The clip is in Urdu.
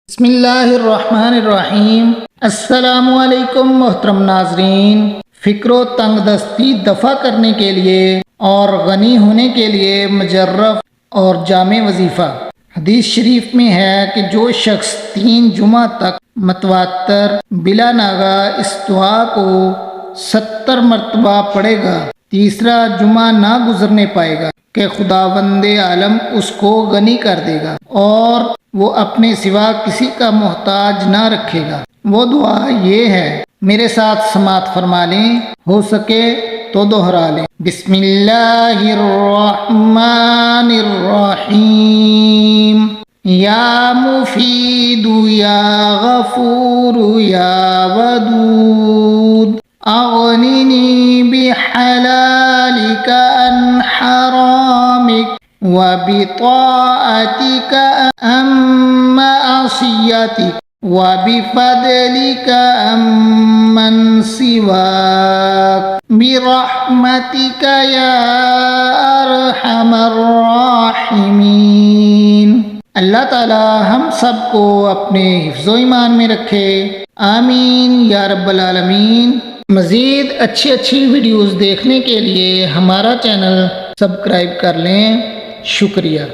بسم اللہ الرحمن الرحیم۔ السلام علیکم محترم ناظرین، فکر و تنگ دستی دفع کرنے کے لیے اور غنی ہونے کے لیے مجرب اور جامع وظیفہ۔ حدیث شریف میں ہے کہ جو شخص 3 جمعہ تک متواتر بلا ناغہ اس دعا کو 70 مرتبہ پڑھے گا، تیسرا جمعہ نہ گزرنے پائے گا کہ خداوند عالم اس کو غنی کر دے گا اور وہ اپنے سوا کسی کا محتاج نہ رکھے گا۔ وہ دعا یہ ہے، میرے ساتھ سماعت فرما لیں، ہو سکے تو دوہرا لیں۔ بسم اللہ الرحمن الرحیم، یا مفید یا غفور یا ودود، اغننی بحلالک عن حرامک وبطاعتك عن معصيتك وبفضلك عمن سواك برحمتك يا ارحم الراحمین۔ اللہ تعالی ہم سب کو اپنے حفظ و ایمان میں رکھے، آمین یا رب العالمین۔ مزید اچھی ویڈیوز دیکھنے کے لیے ہمارا چینل سبسکرائب کر لیں۔ شکریہ۔